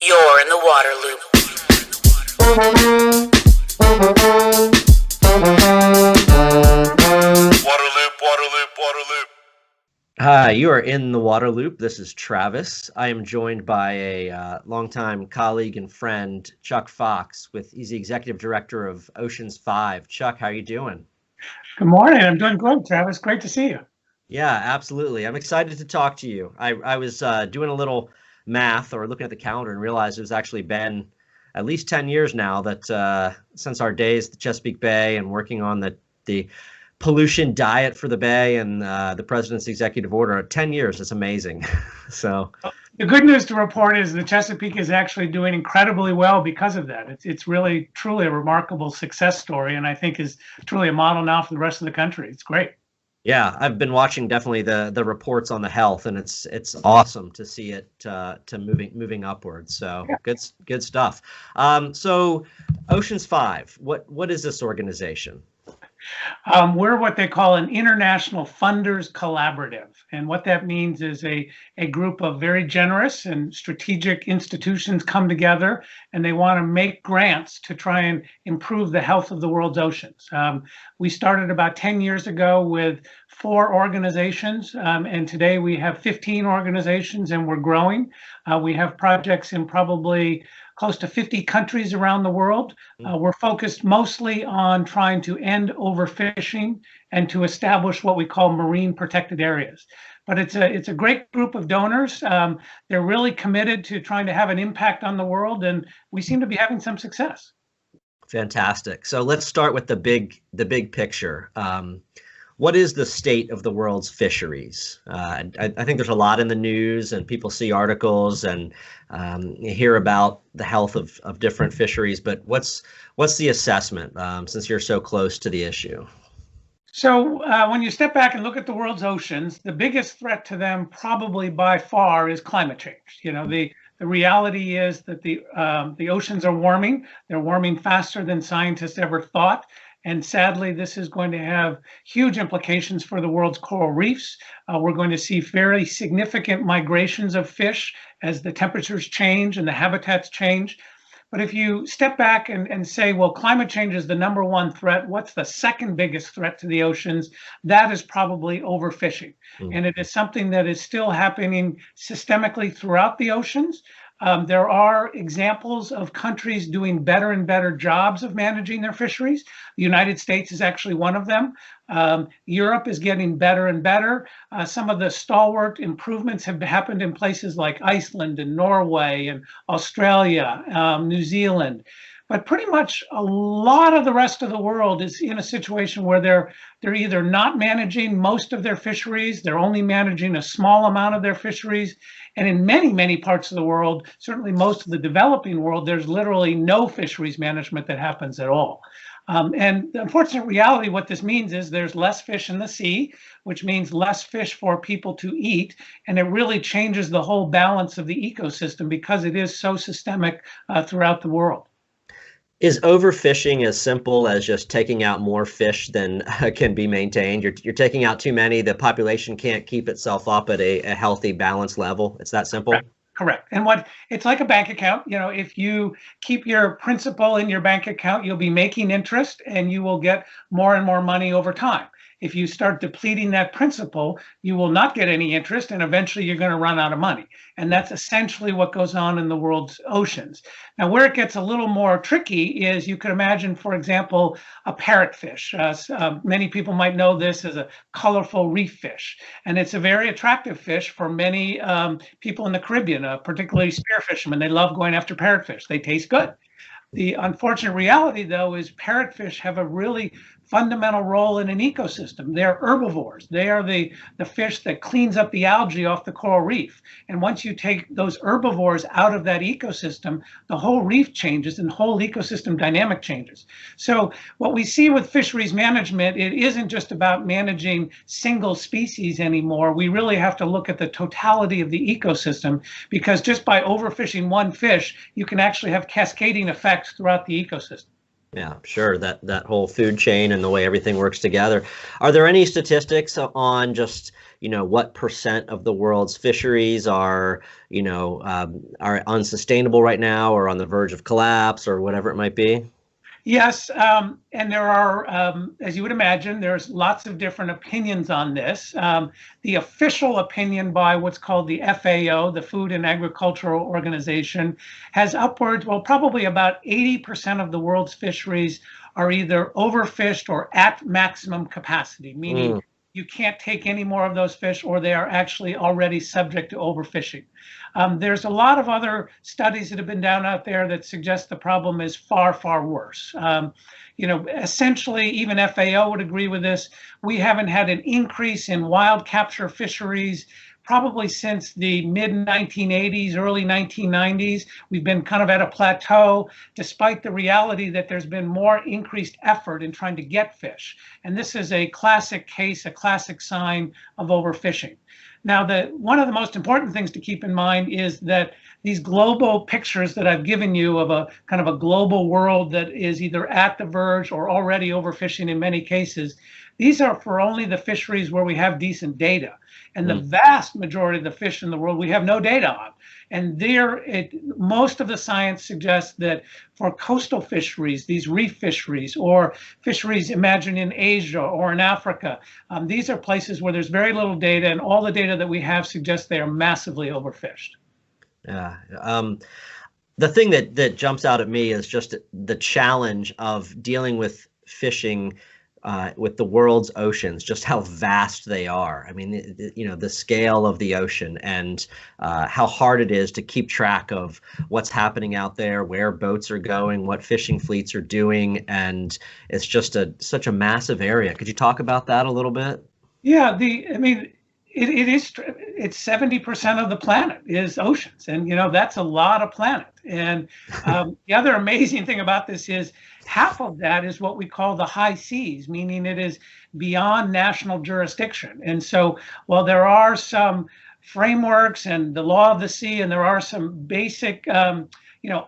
You're in the water loop. Hi, you are in the water loop. This is Travis. I am joined by a longtime colleague and friend, Chuck Fox, he's the executive director of Oceans 5. Chuck, how are you doing? Good morning. I'm doing good, Travis. Great to see you. Yeah, absolutely. I'm excited to talk to you. I was doing a little math or looking at the calendar and realized it's actually been at least 10 years now that since our days at the Chesapeake Bay and working on the pollution diet for the bay and the president's executive order. 10 years, it's amazing. So the good news to report is the Chesapeake is actually doing incredibly well because of that. It's really truly a remarkable success story, and I think is truly a model now for the rest of the country. It's great. Yeah, I've been watching definitely the reports on the health, and it's awesome to see it to moving upwards. So Yeah. good stuff. So Oceans 5, what is this organization? We're what they call an international funders collaborative. And what that means is a group of very generous and strategic institutions come together and they want to make grants to try and improve the health of the world's oceans. We started about 10 years ago with 4 organizations, and today we have 15 organizations and we're growing. We have projects in probably close to 50 countries around the world. We're focused mostly on trying to end overfishing and to establish what we call marine protected areas. But it's a great group of donors. They're really committed to trying to have an impact on the world, and we seem to be having some success. Fantastic. So let's start with the big picture. What is the state of the world's fisheries? I think there's a lot in the news, and people see articles and hear about the health of different fisheries. But what's the assessment since you're so close to the issue? So when you step back and look at the world's oceans, the biggest threat to them probably by far is climate change. You know, the reality is that the oceans are warming. They're warming faster than scientists ever thought. And sadly, this is going to have huge implications for the world's coral reefs. We're going to see very significant migrations of fish as the temperatures change and the habitats change. But if you step back and say, well, climate change is the #1 threat, what's the second biggest threat to the oceans? That is probably overfishing. And it is something that is still happening systemically throughout the oceans. There are examples of countries doing better and better jobs of managing their fisheries. The United States is actually one of them. Europe is getting better and better. Some of the stalwart improvements have happened in places like Iceland and Norway and Australia, New Zealand. But pretty much a lot of the rest of the world is in a situation where they're either not managing most of their fisheries, they're only managing a small amount of their fisheries. And in many, many parts of the world, certainly most of the developing world, there's literally no fisheries management that happens at all. And the unfortunate reality, what this means is there's less fish in the sea, which means less fish for people to eat. And it really changes the whole balance of the ecosystem because it is so systemic throughout the world. Is overfishing as simple as just taking out more fish than can be maintained? You're taking out too many, the population can't keep itself up at a healthy, balanced level. It's that simple? Correct. And it's like a bank account. You know, if you keep your principal in your bank account, you'll be making interest and you will get more and more money over time. If you start depleting that principal, you will not get any interest and eventually you're going to run out of money. And that's essentially what goes on in the world's oceans. Now, where it gets a little more tricky is you could imagine, for example, a parrotfish. Many people might know this as a colorful reef fish. And it's a very attractive fish for many people in the Caribbean, particularly spear fishermen. They love going after parrotfish. They taste good. The unfortunate reality, though, is parrotfish have a really fundamental role in an ecosystem. They're herbivores. They are the fish that cleans up the algae off the coral reef. And once you take those herbivores out of that ecosystem, the whole reef changes and the whole ecosystem dynamic changes. So what we see with fisheries management, it isn't just about managing single species anymore. We really have to look at the totality of the ecosystem, because just by overfishing one fish, you can actually have cascading effects throughout the ecosystem. Yeah, sure. That whole food chain and the way everything works together. Are there any statistics on just, what percent of the world's fisheries are unsustainable right now or on the verge of collapse or whatever it might be? Yes, and there are, as you would imagine, there's lots of different opinions on this. The official opinion by what's called the FAO, the Food and Agricultural Organization, has upwards, well, probably about 80% of the world's fisheries are either overfished or at maximum capacity, meaning you can't take any more of those fish or they are actually already subject to overfishing. There's a lot of other studies that have been done out there that suggest the problem is far, far worse. Essentially, even FAO would agree with this. We haven't had an increase in wild capture fisheries probably since the mid 1980s, early 1990s. We've been kind of at a plateau, despite the reality that there's been more increased effort in trying to get fish. And this is a classic case, a classic sign of overfishing. Now, one of the most important things to keep in mind is that these global pictures that I've given you of a kind of a global world that is either at the verge or already overfishing in many cases, these are for only the fisheries where we have decent data. And the vast majority of the fish in the world we have no data on. And most of the science suggests that for coastal fisheries, these reef fisheries, or fisheries imagined in Asia or in Africa, these are places where there's very little data, and all the data that we have suggests they are massively overfished. Yeah. The thing that jumps out at me is just the challenge of dealing with fishing with the world's oceans, just how vast they are. I mean, the scale of the ocean and how hard it is to keep track of what's happening out there, where boats are going, what fishing fleets are doing, and it's just such a massive area. Could you talk about that a little bit? Yeah, it's 70% of the planet is oceans, and that's a lot of planet. And the other amazing thing about this is half of that is what we call the high seas, meaning it is beyond national jurisdiction. And so while there are some frameworks and the law of the sea, and there are some basic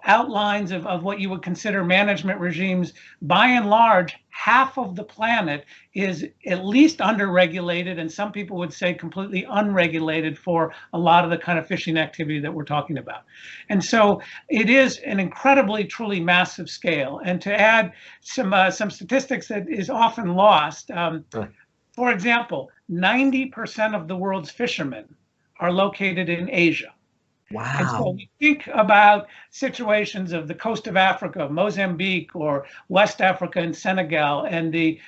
outlines of what you would consider management regimes, by and large, half of the planet is at least underregulated, and some people would say completely unregulated for a lot of the kind of fishing activity that we're talking about. And so it is an incredibly, truly massive scale. And to add some statistics that is often lost, for example, 90% of the world's fishermen are located in Asia. Wow. And so we think about situations of the coast of Africa, Mozambique, or West Africa and Senegal, and the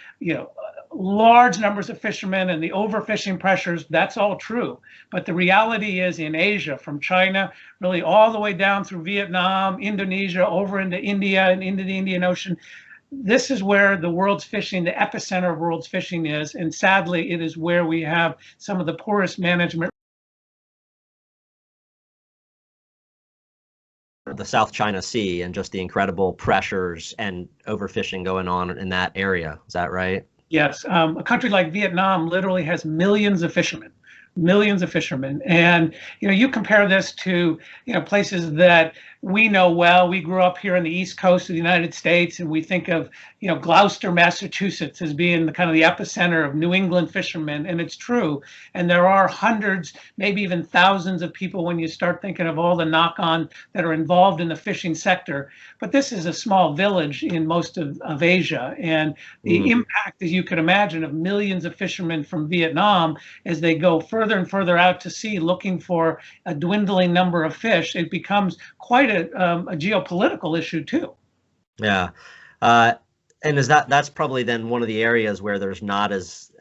large numbers of fishermen and the overfishing pressures. That's all true. But the reality is in Asia, from China, really all the way down through Vietnam, Indonesia, over into India and into the Indian Ocean, this is where the world's fishing, the epicenter of world's fishing is. And sadly, it is where we have some of the poorest management. The South China Sea and just the incredible pressures and overfishing going on in that area. Is that right? Yes. A country like Vietnam literally has millions of fishermen. And you compare this to places that we know well. We grew up here on the East Coast of the United States, and we think of Gloucester, Massachusetts as being the kind of the epicenter of New England fishermen, and it's true. And there are hundreds, maybe even thousands of people when you start thinking of all the knock-on that are involved in the fishing sector. But this is a small village in most of Asia, and the impact, as you could imagine, of millions of fishermen from Vietnam as they go further and further out to sea looking for a dwindling number of fish, it becomes quite a geopolitical issue too. Yeah. And that's probably then one of the areas where there's not as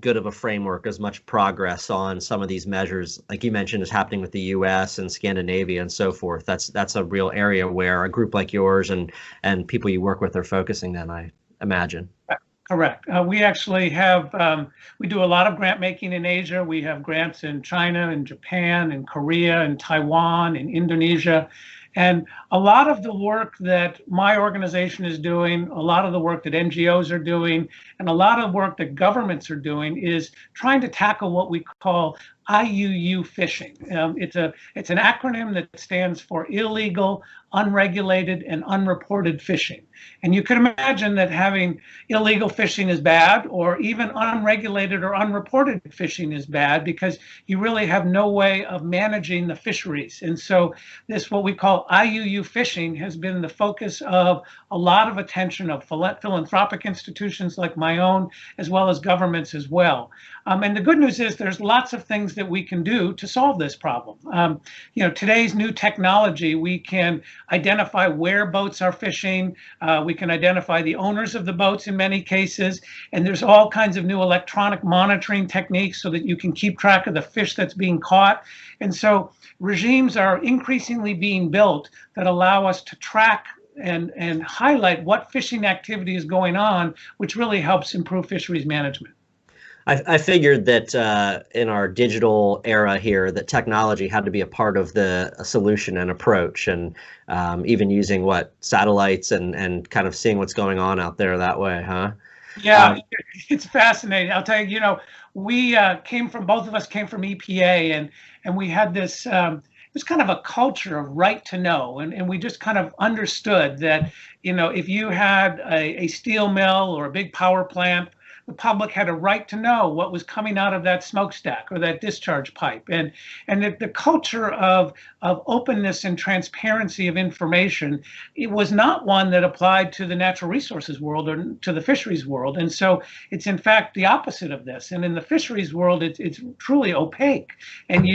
good of a framework, as much progress on some of these measures, like you mentioned, is happening with the U.S. and Scandinavia and so forth. That's a real area where a group like yours and people you work with are focusing then, I imagine. Correct. We actually have, we do a lot of grant making in Asia. We have grants in China and Japan and Korea and Taiwan and Indonesia. And a lot of the work that my organization is doing, a lot of the work that NGOs are doing, and a lot of work that governments are doing is trying to tackle what we call IUU fishing. It's an acronym that stands for illegal, unregulated, and unreported fishing. And you can imagine that having illegal fishing is bad, or even unregulated or unreported fishing is bad, because you really have no way of managing the fisheries. And so this, what we call IUU fishing, has been the focus of a lot of attention of philanthropic institutions like my own, as well as governments as well. And the good news is there's lots of things that we can do to solve this problem. Today's new technology, we can identify where boats are fishing. We can identify the owners of the boats in many cases. And there's all kinds of new electronic monitoring techniques so that you can keep track of the fish that's being caught. And so regimes are increasingly being built that allow us to track and highlight what fishing activity is going on, which really helps improve fisheries management. I figured that in our digital era here, that technology had to be a part of the solution and approach, and even using satellites and kind of seeing what's going on out there that way, huh? Yeah, it's fascinating. I'll tell you, we both of us came from EPA, and we had this, it was kind of a culture of right to know. And we just kind of understood that, if you had a steel mill or a big power plant, the public had a right to know what was coming out of that smokestack or that discharge pipe. And the culture of openness and transparency of information, it was not one that applied to the natural resources world or to the fisheries world. And so it's in fact the opposite of this. And in the fisheries world, it's truly opaque. And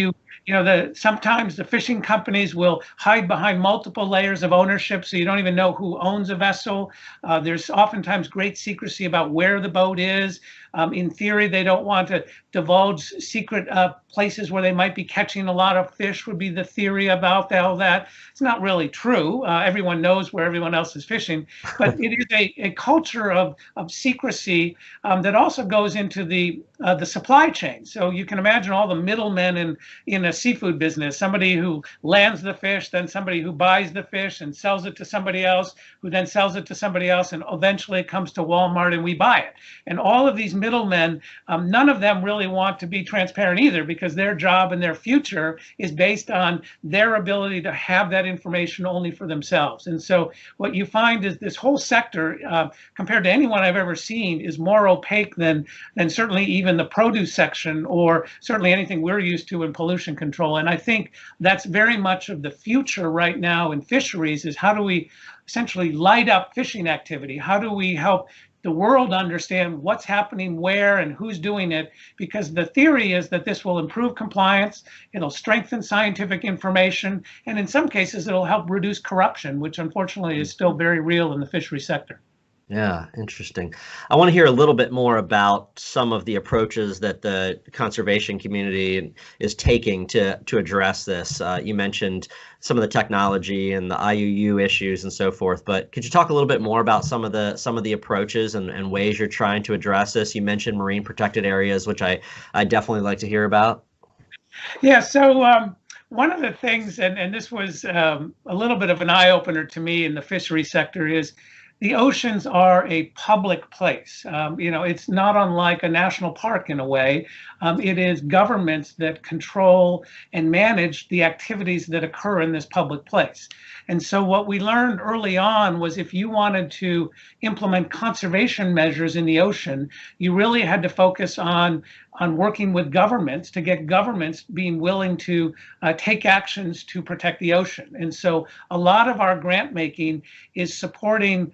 sometimes the fishing companies will hide behind multiple layers of ownership, so you don't even know who owns a vessel. There's oftentimes great secrecy about where the boat is. In theory, they don't want to divulge secret places where they might be catching a lot of fish, would be the theory about all that. It's not really true. Everyone knows where everyone else is fishing, but it is a culture of secrecy that also goes into the supply chain. So you can imagine all the middlemen in a seafood business, somebody who lands the fish, then somebody who buys the fish and sells it to somebody else, who then sells it to somebody else, and eventually it comes to Walmart and we buy it. And all of these middlemen, none of them really want to be transparent either, because their job and their future is based on their ability to have that information only for themselves. And so what you find is this whole sector, compared to anyone I've ever seen, is more opaque than certainly even the produce section, or certainly anything we're used to in pollution control. And I think that's very much of the future right now in fisheries, is how do we essentially light up fishing activity? How do we help the world understand what's happening where and who's doing it? Because the theory is that this will improve compliance, it'll strengthen scientific information, and in some cases it'll help reduce corruption, which unfortunately is still very real in the fishery sector. Yeah, interesting. I want to hear a little bit more about some of the approaches that the conservation community is taking to address this. You mentioned some of the technology and the IUU issues and so forth, but could you talk a little bit more about some of the approaches and ways you're trying to address this? You mentioned marine protected areas, which I definitely like to hear about. Yeah, so one of the things, and this was a little bit of an eye-opener to me in the fishery sector, is the oceans are a public place. It's not unlike a national park in a way. It is governments that control and manage the activities that occur in this public place. And so what we learned early on was, if you wanted to implement conservation measures in the ocean, you really had to focus on working with governments to get governments being willing to take actions to protect the ocean. And so a lot of our grant making is supporting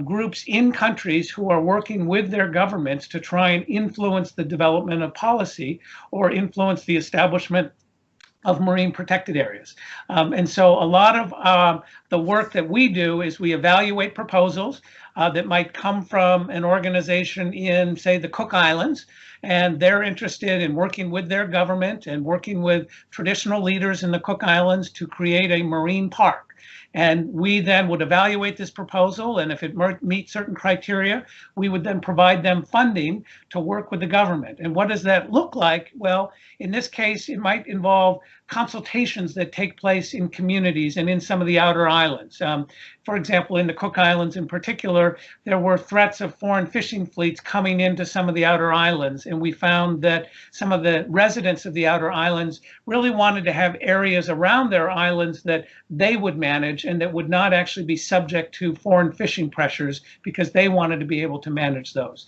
groups in countries who are working with their governments to try and influence the development of policy or influence the establishment of marine protected areas. And so a lot of the work that we do is we evaluate proposals that might come from an organization in, say, the Cook Islands, and they're interested in working with their government and working with traditional leaders in the Cook Islands to create a marine park. And we then would evaluate this proposal, and if it meets certain criteria, we would then provide them funding to work with the government. And what does that look like? Well, in this case, it might involve consultations that take place in communities and in some of the outer islands. For example, in the Cook Islands in particular, there were threats of foreign fishing fleets coming into some of the outer islands. And we found that some of the residents of the outer islands really wanted to have areas around their islands that they would manage and that would not actually be subject to foreign fishing pressures because they wanted to be able to manage those.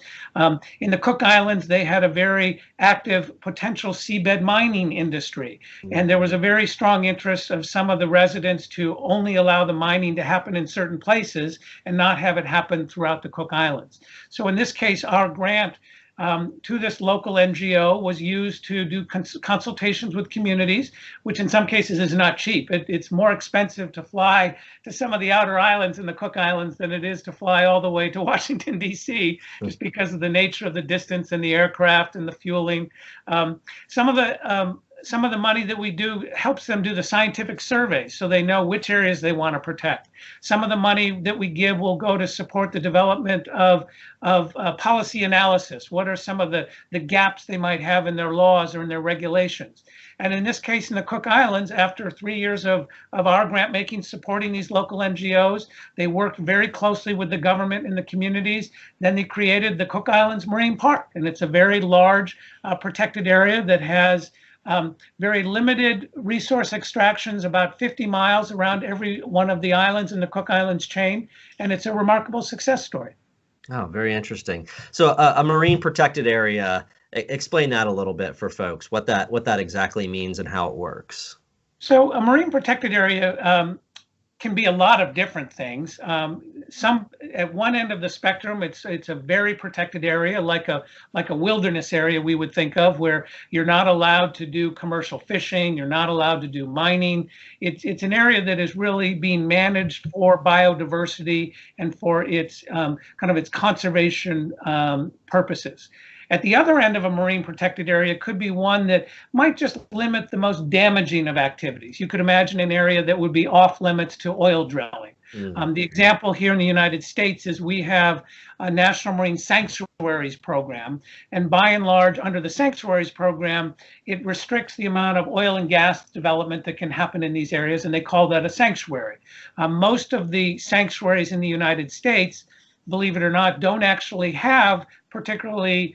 In the Cook Islands, they had a very active potential seabed mining industry. And there was a very strong interest of some of the residents to only allow the mining to happen in certain places and not have it happen throughout the Cook Islands. So in this case, our grant to this local NGO was used to do consultations with communities, which in some cases is not cheap. It's more expensive to fly to some of the outer islands in the Cook Islands than it is to fly all the way to Washington, D.C., just because of the nature of the distance and the aircraft and the fueling. Some of the money that we do helps them do the scientific surveys so they know which areas they want to protect. Some of the money that we give will go to support the development of policy analysis. What are some of the gaps they might have in their laws or in their regulations? And in this case, in the Cook Islands, after 3 years of our grant making supporting these local NGOs, they worked very closely with the government and the communities. Then they created the Cook Islands Marine Park, and it's a very large protected area that has very limited resource extractions, about 50 miles around every one of the islands in the Cook Islands chain, and it's a remarkable success story. Oh, very interesting. So a marine protected area, explain that a little bit for folks, what that exactly means and how it works. So a marine protected area can be a lot of different things. Some at one end of the spectrum, it's a very protected area, like a wilderness area we would think of, where you're not allowed to do commercial fishing, you're not allowed to do mining. It's an area that is really being managed for biodiversity and for its kind of its conservation purposes. At the other end of a marine protected area could be one that might just limit the most damaging of activities. You could imagine an area that would be off limits to oil drilling. The example here in the United States is we have a National Marine Sanctuaries program, and by and large, under the Sanctuaries program, it restricts the amount of oil and gas development that can happen in these areas, and they call that a sanctuary. Most of the sanctuaries in the United States, believe it or not, don't actually have particularly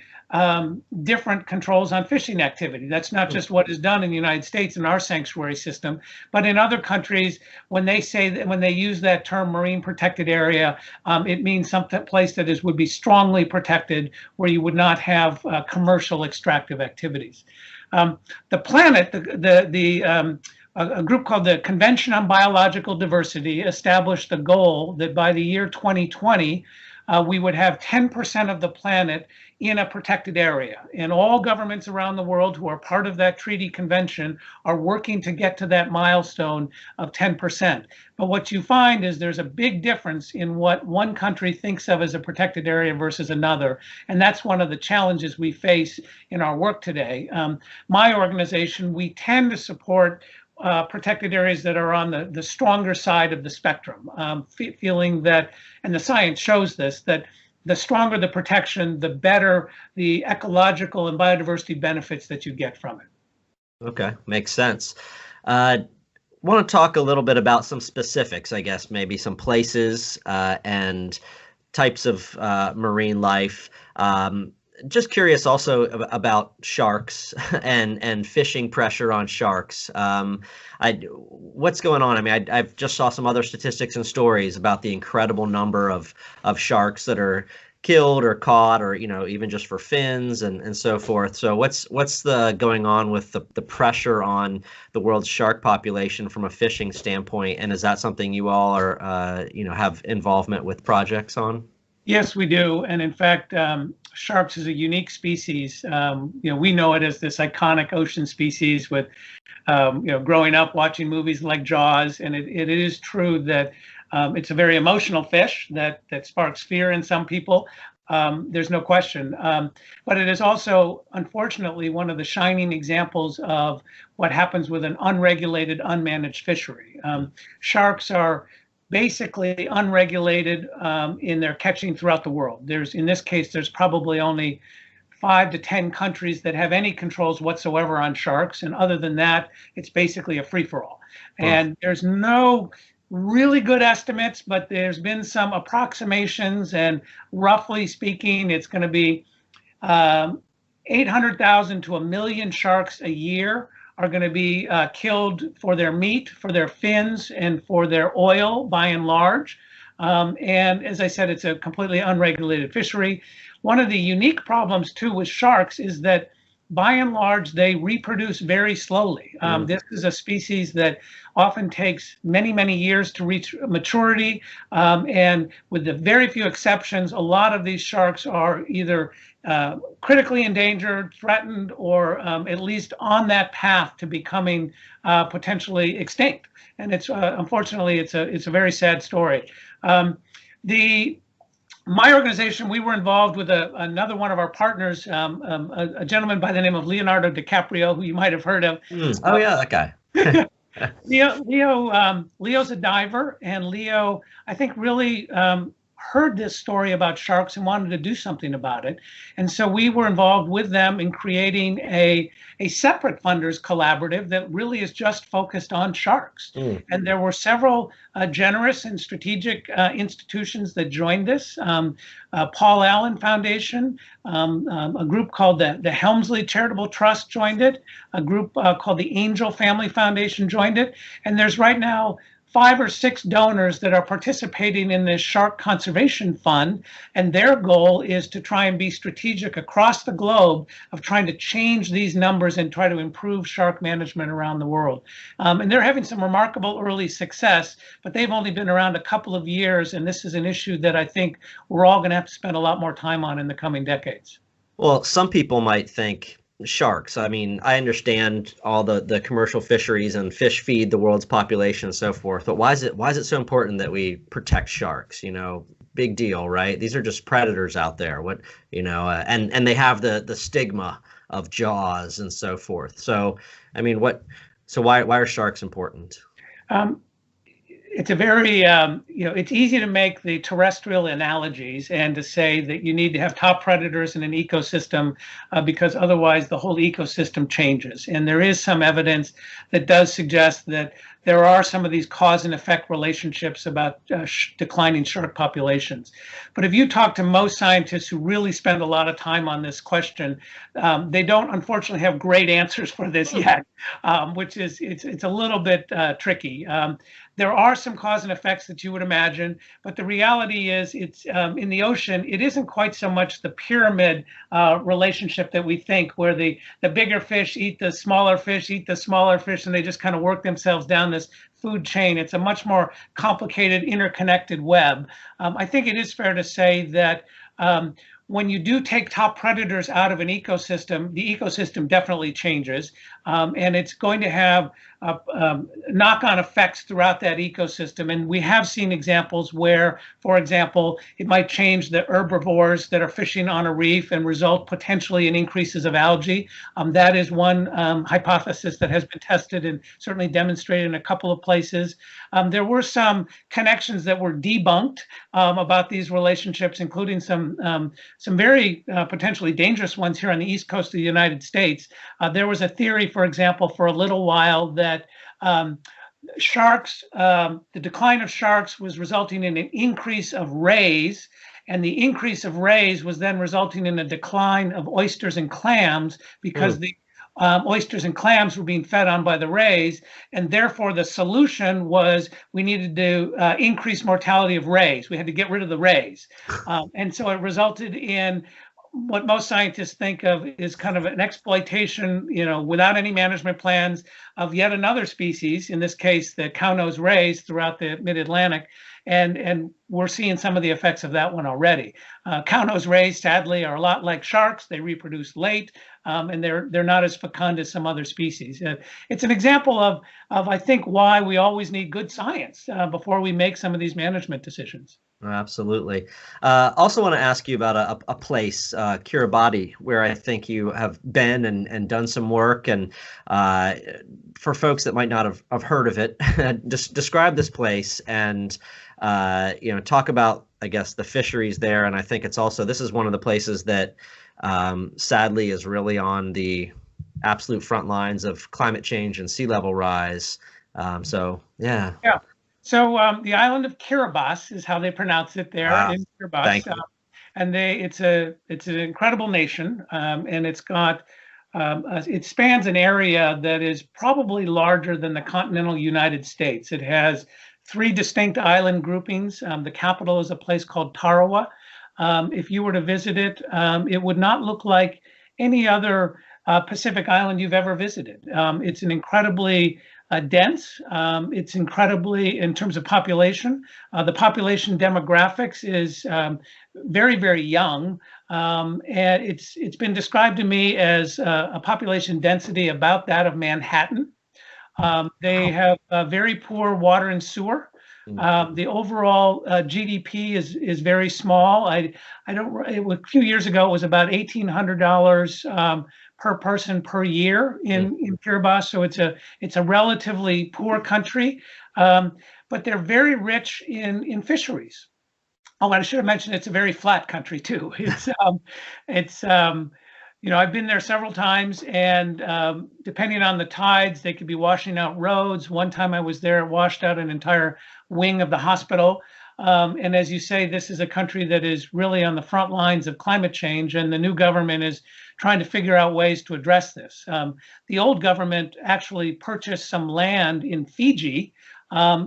different controls on fishing activity. That's not just what is done in the United States in our sanctuary system, but in other countries, when they say that, when they use that term marine protected area, it means some place that would be strongly protected, where you would not have commercial extractive activities. The planet, a group called the Convention on Biological Diversity established the goal that by the year 2020, we would have 10% of the planet in a protected area. And all governments around the world who are part of that treaty convention are working to get to that milestone of 10%. But what you find is there's a big difference in what one country thinks of as a protected area versus another. And that's one of the challenges we face in our work today. My organization, we tend to support protected areas that are on the stronger side of the spectrum, feeling that, and the science shows this, that the stronger the protection, the better the ecological and biodiversity benefits that you get from it. Okay, makes sense. Want to talk a little bit about some specifics, I guess, maybe some places and types of marine life. Just curious also about sharks and fishing pressure on sharks. What's going on? I mean, I've just saw some other statistics and stories about the incredible number of sharks that are killed or caught, or even just for fins and so forth. So what's the going on with the pressure on the world's shark population from a fishing standpoint? And is that something you all are have involvement with projects on? Yes, we do. And in fact, sharks is a unique species. We know it as this iconic ocean species with, growing up watching movies like Jaws. And it is true that it's a very emotional fish that sparks fear in some people. There's no question. But it is also, unfortunately, one of the shining examples of what happens with an unregulated, unmanaged fishery. Sharks are basically unregulated in their catching throughout the world. In this case, there's probably only 5 to 10 countries that have any controls whatsoever on sharks. And other than that, it's basically a free-for-all. And there's no really good estimates, but there's been some approximations. And roughly speaking, it's going to be 800,000 to 1 million sharks a year are going to be killed for their meat, for their fins, and for their oil, by and large. And as I said, it's a completely unregulated fishery. One of the unique problems, too, with sharks is that, by and large, they reproduce very slowly. This is a species that often takes many, many years to reach maturity. And with the very few exceptions, a lot of these sharks are either critically endangered, threatened, or at least on that path to becoming potentially extinct. And it's unfortunately, it's a very sad story. My organization, we were involved with another one of our partners, a gentleman by the name of Leonardo DiCaprio, who you might have heard of. Oh yeah, that guy. Leo's a diver, and Leo, I think, really heard this story about sharks and wanted to do something about it. And so we were involved with them in creating a separate funders collaborative that really is just focused on sharks. And there were several generous and strategic institutions that joined this. Paul Allen Foundation, a group called the Helmsley Charitable Trust joined it, a group called the Angel Family Foundation joined it, and there's right now 5 or 6 donors that are participating in this shark conservation fund, and their goal is to try and be strategic across the globe of trying to change these numbers and try to improve shark management around the world. And they're having some remarkable early success, but they've only been around a couple of years, and this is an issue that I think we're all going to have to spend a lot more time on in the coming decades. Well, some people might think sharks. I mean, I understand all the commercial fisheries and fish feed the world's population and so forth, but why is it so important that we protect sharks? You know, big deal, right? These are just predators out there. What, you know, and they have the stigma of jaws and so forth. So, I mean, why are sharks important? It's a very, it's easy to make the terrestrial analogies and to say that you need to have top predators in an ecosystem because otherwise the whole ecosystem changes. And there is some evidence that does suggest that there are some of these cause and effect relationships about declining shark populations. But if you talk to most scientists who really spend a lot of time on this question, they don't unfortunately have great answers for this yet, which is, it's a little bit tricky. There are some cause and effects that you would imagine, but the reality is it's in the ocean, it isn't quite so much the pyramid relationship that we think, where the bigger fish eat the smaller fish, and they just kind of work themselves down this food chain. It's a much more complicated, interconnected web. I think it is fair to say that when you do take top predators out of an ecosystem, the ecosystem definitely changes, and it's going to have knock-on effects throughout that ecosystem. And we have seen examples where, for example, it might change the herbivores that are fishing on a reef and result potentially in increases of algae. That is one hypothesis that has been tested and certainly demonstrated in a couple of places. There were some connections that were debunked about these relationships, including some very potentially dangerous ones here on the east coast of the United States. There was a theory, for example, for a little while that sharks, the decline of sharks was resulting in an increase of rays, and the increase of rays was then resulting in a decline of oysters and clams because the oysters and clams were being fed on by the rays, and therefore the solution was we needed to increase mortality of rays. We had to get rid of the rays. And so it resulted in what most scientists think of is kind of an exploitation, without any management plans, of yet another species, in this case, the cow-nosed rays throughout the mid-Atlantic. And we're seeing some of the effects of that one already. Cow-nosed rays, sadly, are a lot like sharks. They reproduce late, and they're not as fecund as some other species. It's an example of I think, why we always need good science before we make some of these management decisions. Absolutely. Also want to ask you about a place, Kiribati, where I think you have been and done some work. And for folks that might not have heard of it, just describe this place and talk about, I guess, the fisheries there. And I think it's also, this is one of the places that sadly is really on the absolute front lines of climate change and sea level rise. So yeah. Yeah. So the island of Kiribati is how they pronounce it there Ah, in Kiribati. thank you. And it's an incredible nation, and it's got it spans an area that is probably larger than the continental United States. It has three distinct island groupings. The capital is a place called Tarawa. If you were to visit it, it would not look like any other Pacific island you've ever visited. It's an incredibly dense. It's incredibly, in terms of population, the population demographics is very, very young. And it's been described to me as a population density about that of Manhattan. They have very poor water and sewer. The overall GDP is very small. A few years ago it was about $1,800 per person per year in Kiribati. So it's a relatively poor country, but they're very rich in fisheries. Oh, and I should have mentioned it's a very flat country too. It's I've been there several times, and depending on the tides, they could be washing out roads. One time I was there, it washed out an entire wing of the hospital. And as you say, this is a country that is really on the front lines of climate change, and the new government is trying to figure out ways to address this. The old government actually purchased some land in Fiji,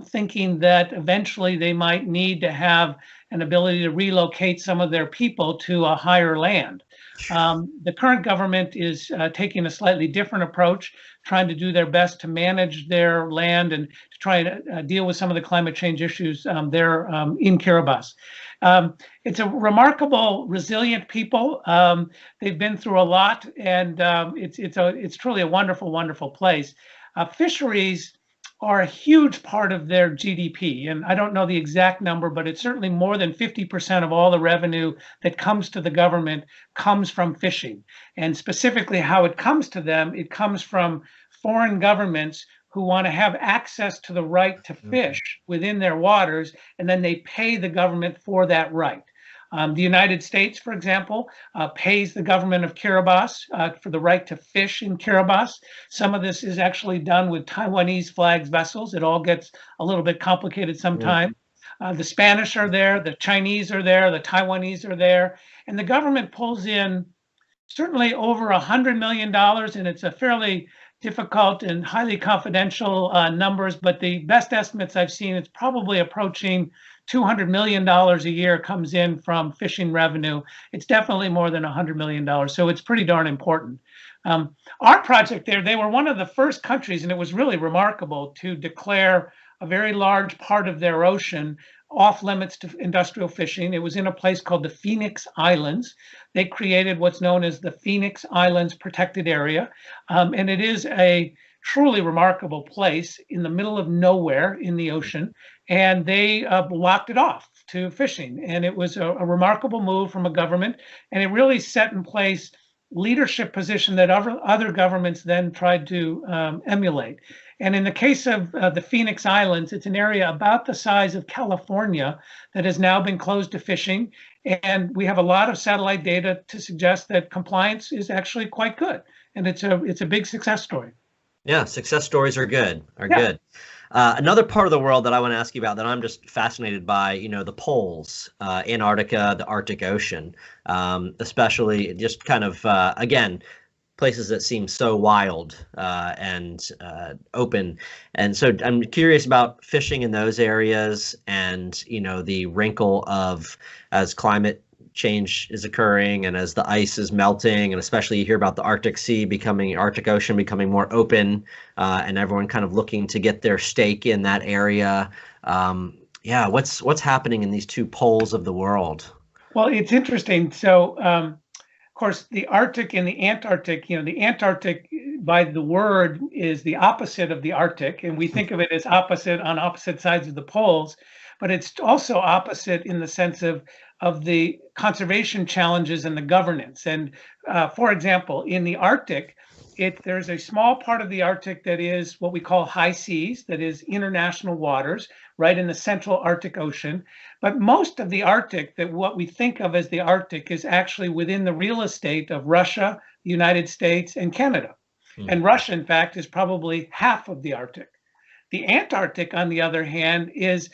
thinking that eventually they might need to have an ability to relocate some of their people to a higher land. The current government is taking a slightly different approach, trying to do their best to manage their land and to try to deal with some of the climate change issues there in Kiribati. It's a remarkable, resilient people. They've been through a lot, and it's truly a wonderful, wonderful place. Fisheries are a huge part of their GDP. And I don't know the exact number, but it's certainly more than 50% of all the revenue that comes to the government comes from fishing. And specifically how it comes to them, it comes from foreign governments who want to have access to the right to fish within their waters, and then they pay the government for that right. The United States, for example, pays the government of Kiribati for the right to fish in Kiribati. Some of this is actually done with Taiwanese flagged vessels. It all gets a little bit complicated sometimes. The Spanish are there, the Chinese are there, the Taiwanese are there, and the government pulls in certainly over $100 million, and it's a fairly difficult and highly confidential numbers, but the best estimates I've seen, it's probably approaching $200 million a year comes in from fishing revenue. It's definitely more than $100 million, so it's pretty darn important. Our project there, they were one of the first countries, and it was really remarkable, to declare a very large part of their ocean off limits to industrial fishing. It was in a place called the Phoenix Islands. They created what's known as the Phoenix Islands Protected Area, and it is a truly remarkable place in the middle of nowhere in the ocean, and they blocked it off to fishing. And it was a remarkable move from a government, and it really set in place leadership position that other governments then tried to emulate. And in the case of the Phoenix Islands, it's an area about the size of California that has now been closed to fishing. And we have a lot of satellite data to suggest that compliance is actually quite good. And it's a big success story. Yeah, success stories are good, good. Another part of the world that I want to ask you about that I'm just fascinated by, the poles, Antarctica, the Arctic Ocean, especially just kind of, again, places that seem so wild and open. And so I'm curious about fishing in those areas and, the wrinkle of as climate change is occurring and as the ice is melting, and especially you hear about the Arctic Ocean becoming more open, and everyone kind of looking to get their stake in that area. What's happening in these two poles of the world? Well, it's interesting. So, of course, the Arctic and the Antarctic, the Antarctic by the word is the opposite of the Arctic, and we think of it as opposite on opposite sides of the poles, but it's also opposite in the sense of the conservation challenges and the governance. And for example, in the Arctic, There's a small part of the Arctic that is what we call high seas, that is international waters, right in the central Arctic Ocean. But most of the Arctic, that what we think of as the Arctic, is actually within the real estate of Russia, the United States, and Canada. And Russia, in fact, is probably half of the Arctic. The Antarctic, on the other hand, is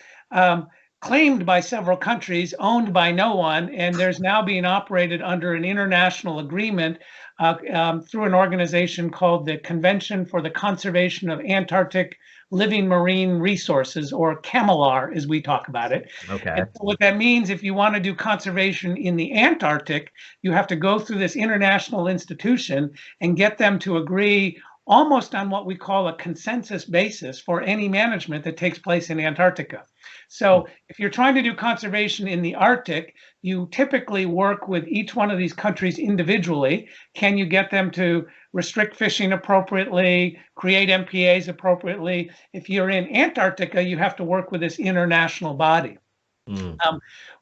claimed by several countries, owned by no one, and there's now being operated under an international agreement through an organization called the Convention for the Conservation of Antarctic Living Marine Resources, or CAMLR, as we talk about it. Okay. And so what that means, if you want to do conservation in the Antarctic, you have to go through this international institution and get them to agree almost on what we call a consensus basis for any management that takes place in Antarctica. So if you're trying to do conservation in the Arctic, you typically work with each one of these countries individually. Can you get them to restrict fishing appropriately, create MPAs appropriately? If you're in Antarctica, you have to work with this international body.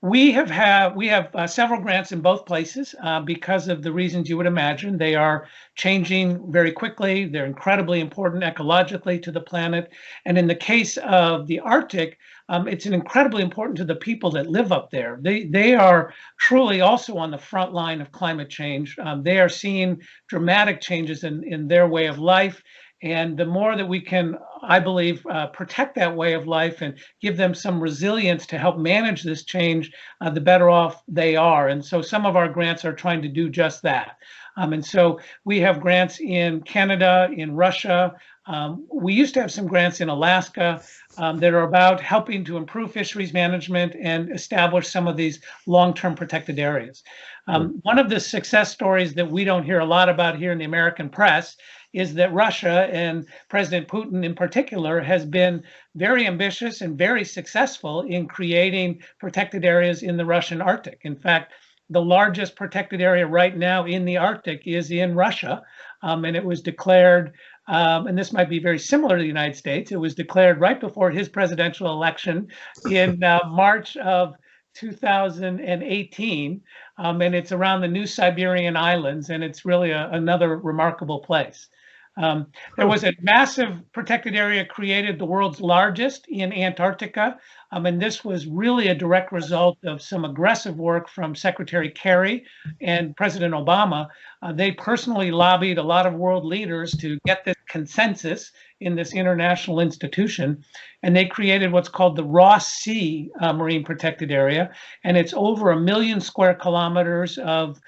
We have several grants in both places because of the reasons you would imagine. They are changing very quickly. They're incredibly important ecologically to the planet. And in the case of the Arctic, it's incredibly important to the people that live up there. They are truly also on the front line of climate change. They are seeing dramatic changes in their way of life. And the more that we can, I believe, protect that way of life and give them some resilience to help manage this change, the better off they are. And so some of our grants are trying to do just that. And so we have grants in Canada, in Russia. We used to have some grants in Alaska that are about helping to improve fisheries management and establish some of these long-term protected areas. One of the success stories that we don't hear a lot about here in the American press is that Russia, and President Putin in particular, has been very ambitious and very successful in creating protected areas in the Russian Arctic. In fact, the largest protected area right now in the Arctic is in Russia, and it was declared, and this might be very similar to the United States, it was declared right before his presidential election in March of 2018, and it's around the New Siberian Islands, and it's really another remarkable place. There was a massive protected area created, the world's largest, in Antarctica. And this was really a direct result of some aggressive work from Secretary Kerry and President Obama. They personally lobbied a lot of world leaders to get this consensus in this international institution. And they created what's called the Ross Sea Marine Protected Area. And it's over 1 million square kilometers of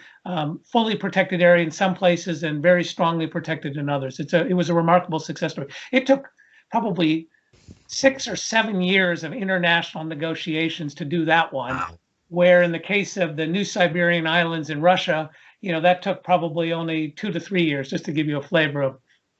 fully protected area in some places and very strongly protected in others. It was a remarkable success story. It took probably 6 or 7 years of international negotiations to do that one, where in the case of the New Siberian Islands in Russia, that took probably only 2 to 3 years, just to give you a flavor of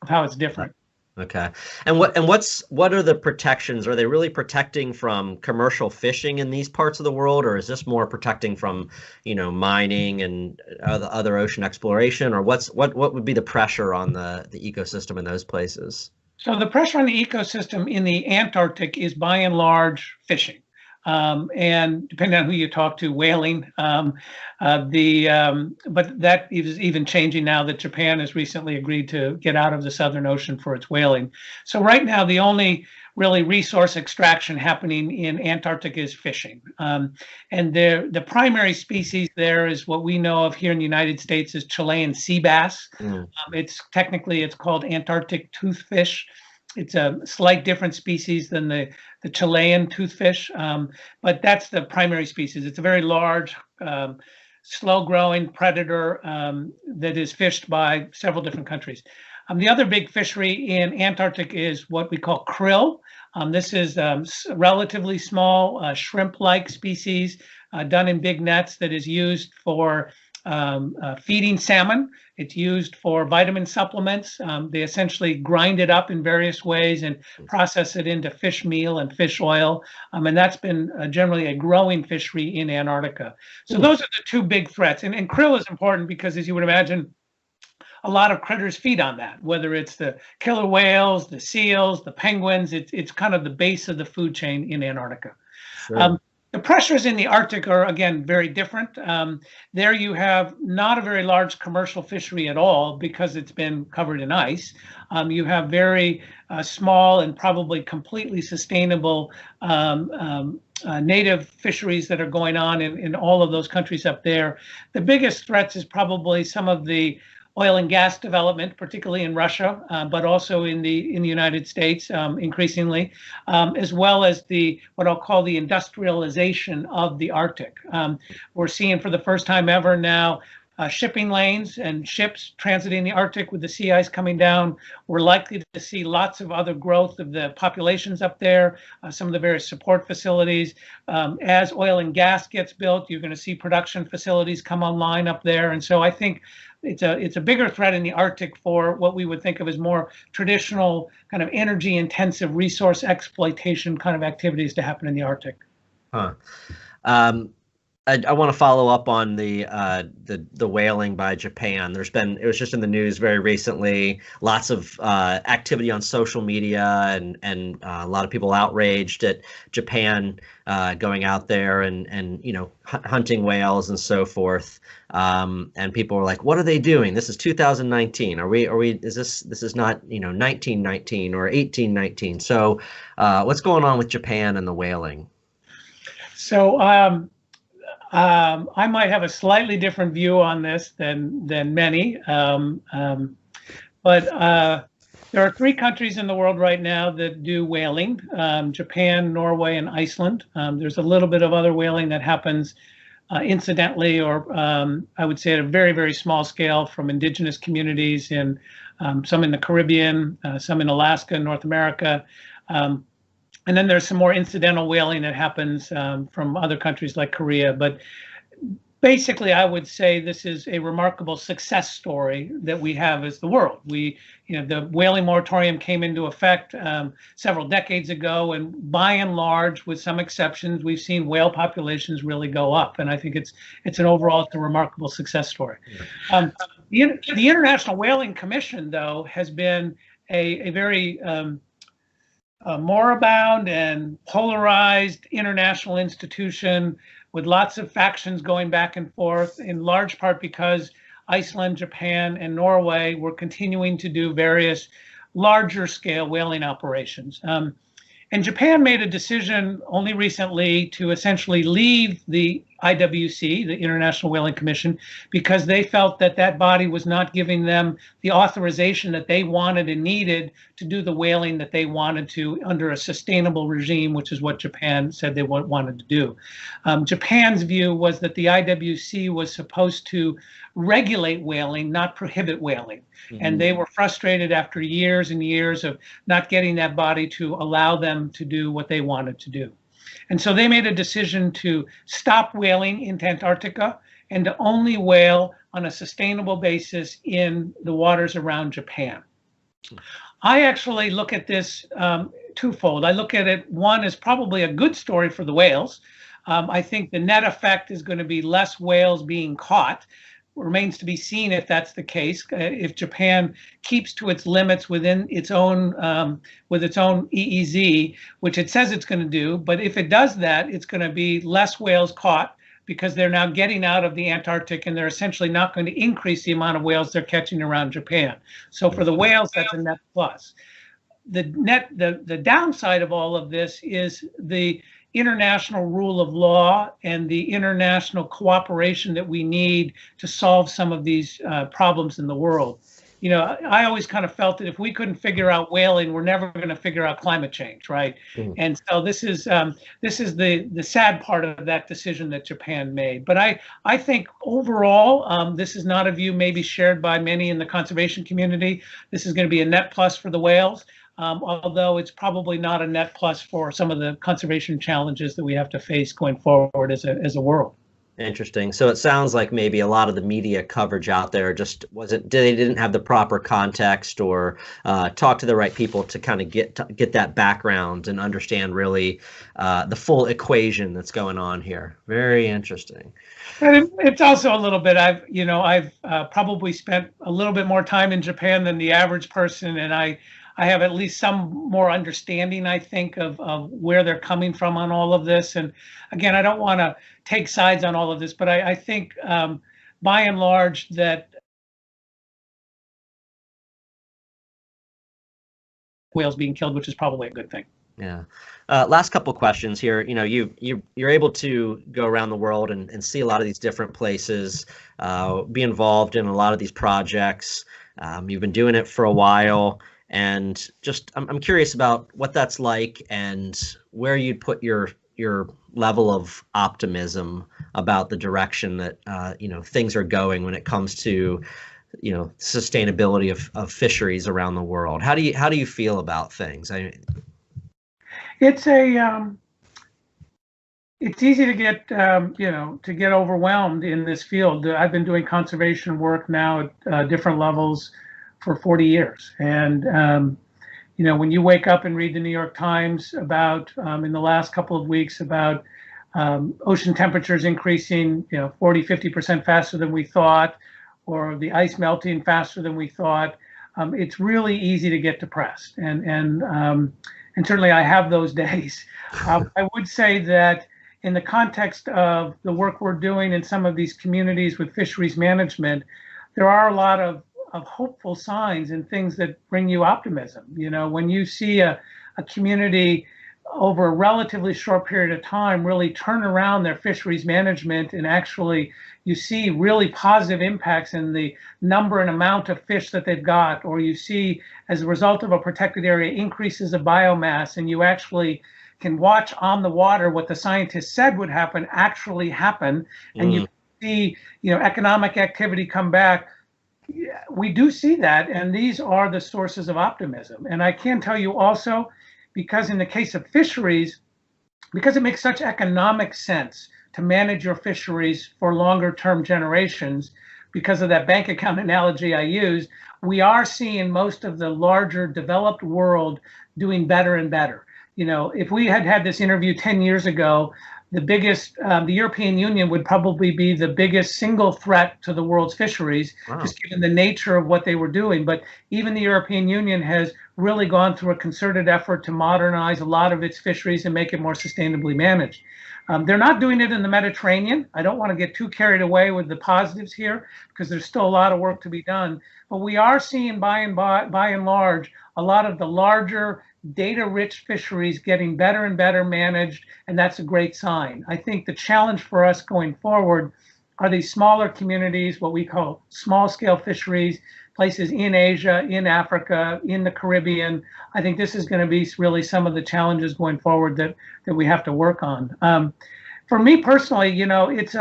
how it's different. Okay. And what are the protections? Are they really protecting from commercial fishing in these parts of the world, or is this more protecting from, mining and other ocean exploration, or what would be the pressure on the ecosystem in those places? So the pressure on the ecosystem in the Antarctic is by and large fishing. And depending on who you talk to, whaling. But that is even changing now that Japan has recently agreed to get out of the Southern Ocean for its whaling. So right now, the only really resource extraction happening in Antarctica is fishing. And the primary species there is what we know of here in the United States as Chilean sea bass. It's called Antarctic toothfish. It's a slight different species than the Chilean toothfish, but that's the primary species. It's a very large, slow-growing predator that is fished by several different countries. The other big fishery in Antarctic is what we call krill. This is a relatively small shrimp-like species done in big nets that is used for feeding salmon. It's used for vitamin supplements. They essentially grind it up in various ways and process it into fish meal and fish oil. And that's been generally a growing fishery in Antarctica. So those are the two big threats. And krill is important because, as you would imagine, a lot of critters feed on that, whether it's the killer whales, the seals, the penguins. It's kind of the base of the food chain in Antarctica. Sure. The pressures in the Arctic are, again, very different. There you have not a very large commercial fishery at all because it's been covered in ice. You have very small and probably completely sustainable native fisheries that are going on in all of those countries up there. The biggest threats is probably some of the oil and gas development, particularly in Russia, but also in the United States increasingly, as well as the what I'll call the industrialization of the Arctic. We're seeing for the first time ever now shipping lanes and ships transiting the Arctic with the sea ice coming down. We're likely to see lots of other growth of the populations up there, some of the various support facilities. As oil and gas gets built, you're going to see production facilities come online up there. And so I think it's a bigger threat in the Arctic for what we would think of as more traditional kind of energy intensive resource exploitation kind of activities to happen in the Arctic. Huh. I want to follow up on the whaling by Japan. It was just in the news very recently, lots of activity on social media and a lot of people outraged at Japan going out there and hunting whales and so forth. And people were like, what are they doing? This is 2019. This is not 1919 or 1819. So what's going on with Japan and the whaling? So I might have a slightly different view on this than many, but there are 3 countries in the world right now that do whaling: Japan, Norway, and Iceland. There's a little bit of other whaling that happens incidentally, or I would say at a very, very small scale from indigenous communities in some in the Caribbean, some in Alaska, North America. And then there's some more incidental whaling that happens from other countries like Korea. But basically, I would say this is a remarkable success story that we have as the world. The whaling moratorium came into effect several decades ago, and by and large, with some exceptions, we've seen whale populations really go up. And I think it's a remarkable success story. The International Whaling Commission, though, has been a very moribund and polarized international institution with lots of factions going back and forth, in large part because Iceland, Japan, and Norway were continuing to do various larger scale whaling operations. And Japan made a decision only recently to essentially leave the IWC, the International Whaling Commission, because they felt that that body was not giving them the authorization that they wanted and needed to do the whaling that they wanted to under a sustainable regime, which is what Japan said they wanted to do. Japan's view was that the IWC was supposed to regulate whaling, not prohibit whaling. Mm-hmm. And they were frustrated after years and years of not getting that body to allow them to do what they wanted to do. And so they made a decision to stop whaling into Antarctica and to only whale on a sustainable basis in the waters around Japan. I actually look at this twofold. I look at it, one, as probably a good story for the whales. I think the net effect is going to be less whales being caught. Remains to be seen if that's the case. If Japan keeps to its limits within its own with its own EEZ, which it says it's going to do, but if it does that, it's going to be less whales caught because they're now getting out of the Antarctic and they're essentially not going to increase the amount of whales they're catching around Japan. So for the whales, that's a net plus. The downside of all of this is the international rule of law and the international cooperation that we need to solve some of these problems in the world. I always kind of felt that if we couldn't figure out whaling, we're never going to figure out climate change, right? Mm. And so this is the sad part of that decision that Japan made. But I think overall, this is not a view maybe shared by many in the conservation community. This is going to be a net plus for the whales. Although it's probably not a net plus for some of the conservation challenges that we have to face going forward as a world. Interesting. So it sounds like maybe a lot of the media coverage out there just they didn't have the proper context or talk to the right people to kind of get that background and understand really the full equation that's going on here. Very interesting. And it's also a little bit, I've probably spent a little bit more time in Japan than the average person, and I I have at least some more understanding, I think, of where they're coming from on all of this. And again, I don't want to take sides on all of this, but I think by and large that whales being killed, which is probably a good thing. Yeah. Last couple questions here. You know, you're able to go around the world and see a lot of these different places, be involved in a lot of these projects. You've been doing it for a while, and just I'm curious about what that's like and where you'd put your level of optimism about the direction that things are going when it comes to sustainability of fisheries around the world. How do you feel about things? It's it's easy to get to get overwhelmed in this field. I've been doing conservation work now at different levels for 40 years, and when you wake up and read the New York Times about in the last couple of weeks about ocean temperatures increasing 40-50% faster than we thought, or the ice melting faster than we thought, it's really easy to get depressed, and certainly I have those days. I would say that in the context of the work we're doing in some of these communities with fisheries management, there are a lot of hopeful signs and things that bring you optimism. When you see a community over a relatively short period of time really turn around their fisheries management, and actually you see really positive impacts in the number and amount of fish that they've got, or you see as a result of a protected area increases of biomass, and you actually can watch on the water what the scientists said would happen actually happen, and you see economic activity come back. We do see that, and these are the sources of optimism. And I can tell you also, because in the case of fisheries, because it makes such economic sense to manage your fisheries for longer term generations, because of that bank account analogy I used, we are seeing most of the larger developed world doing better and better. If we had had this interview 10 years ago, the European Union would probably be the biggest single threat to the world's fisheries, just given the nature of what they were doing. But even the European Union has really gone through a concerted effort to modernize a lot of its fisheries and make it more sustainably managed. They're not doing it in the Mediterranean. I don't want to get too carried away with the positives here, because there's still a lot of work to be done. But we are seeing by and large a lot of the larger data-rich fisheries getting better and better managed, and that's a great sign. I think the challenge for us going forward are these smaller communities, what we call small-scale fisheries, places in Asia, in Africa, in the Caribbean. I think this is going to be really some of the challenges going forward that we have to work on. For me personally, it's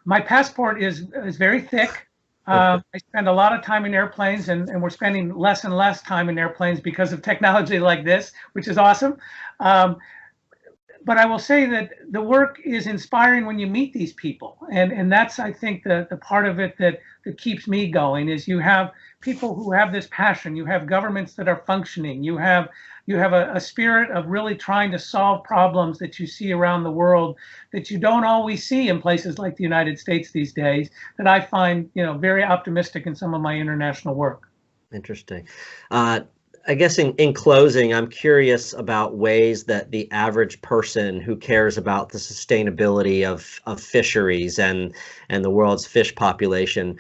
my passport is very thick. I spend a lot of time in airplanes, and we're spending less and less time in airplanes because of technology like this, which is awesome. But I will say that the work is inspiring when you meet these people. And that's, I think, the part of it that keeps me going is you have people who have this passion. You have governments that are functioning. You have a spirit of really trying to solve problems that you see around the world that you don't always see in places like the United States these days, that I find, very optimistic in some of my international work. Interesting. I guess in closing, I'm curious about ways that the average person who cares about the sustainability of fisheries and the world's fish population,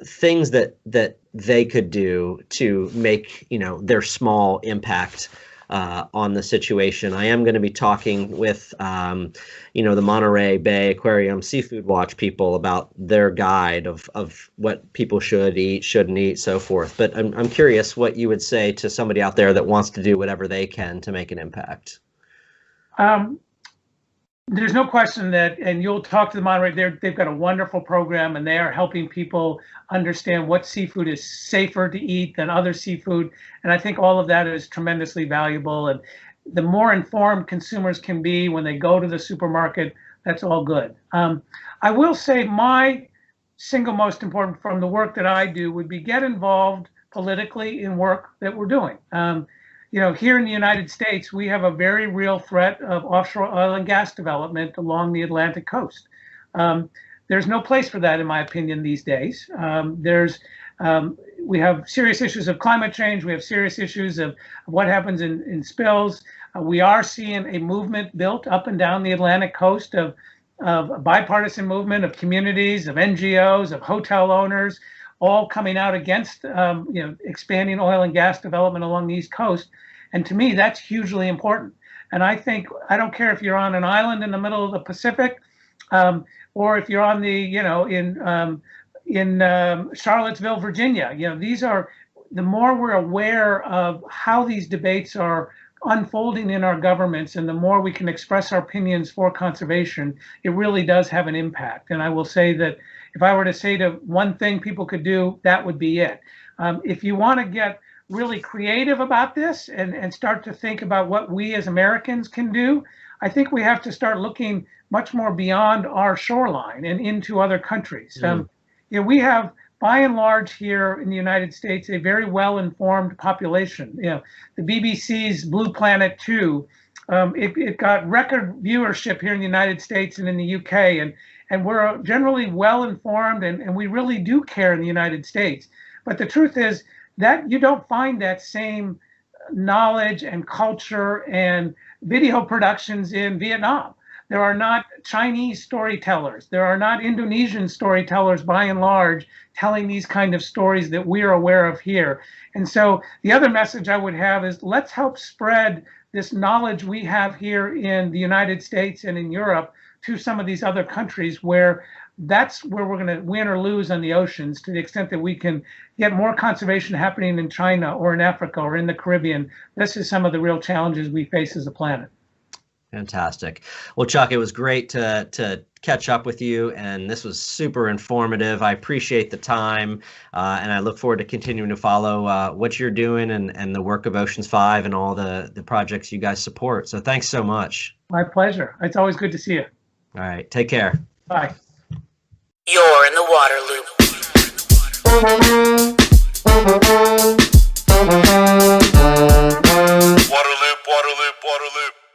things that they could do to make their small impact on the situation. I am going to be talking with the Monterey Bay Aquarium Seafood Watch people about their guide of what people should eat, shouldn't eat, so forth. But I'm curious what you would say to somebody out there that wants to do whatever they can to make an impact. There's no question that, and you'll talk to the Monterey, they've got a wonderful program, and they are helping people understand what seafood is safer to eat than other seafood. And I think all of that is tremendously valuable. And the more informed consumers can be when they go to the supermarket, that's all good. I will say my single most important from the work that I do would be get involved politically in work that we're doing. Here in the United States, we have a very real threat of offshore oil and gas development along the Atlantic coast. There's no place for that, in my opinion, these days. we have serious issues of climate change. We have serious issues of what happens in spills. We are seeing a movement built up and down the Atlantic coast of a bipartisan movement of communities, of NGOs, of hotel owners, all coming out against expanding oil and gas development along the East Coast. And to me, that's hugely important. And I think, I don't care if you're on an island in the middle of the Pacific, or if you're on the, in Charlottesville, Virginia. These are, the more we're aware of how these debates are unfolding in our governments, and the more we can express our opinions for conservation, it really does have an impact. And I will say that if I were to say to one thing people could do, that would be it. If you want to get really creative about this and start to think about what we as Americans can do, I think we have to start looking much more beyond our shoreline and into other countries. We have, by and large, here in the United States, a very well-informed population. The BBC's Blue Planet 2, it got record viewership here in the United States and in the UK, and we're generally well-informed, and we really do care in the United States. But the truth is that you don't find that same knowledge and culture and video productions in Vietnam. There are not Chinese storytellers. There are not Indonesian storytellers, by and large, telling these kind of stories that we're aware of here. And so the other message I would have is, let's help spread this knowledge we have here in the United States and in Europe to some of these other countries, where that's where we're going to win or lose on the oceans, to the extent that we can get more conservation happening in China or in Africa or in the Caribbean. This is some of the real challenges we face as a planet. Fantastic. Well, Chuck, it was great to catch up with you, and this was super informative. I appreciate the time, and I look forward to continuing to follow what you're doing and the work of Oceans 5 and all the projects you guys support. So thanks so much. My pleasure. It's always good to see you. All right. Take care. Bye. You're in the waterloop. Waterloop, waterloop, waterloop.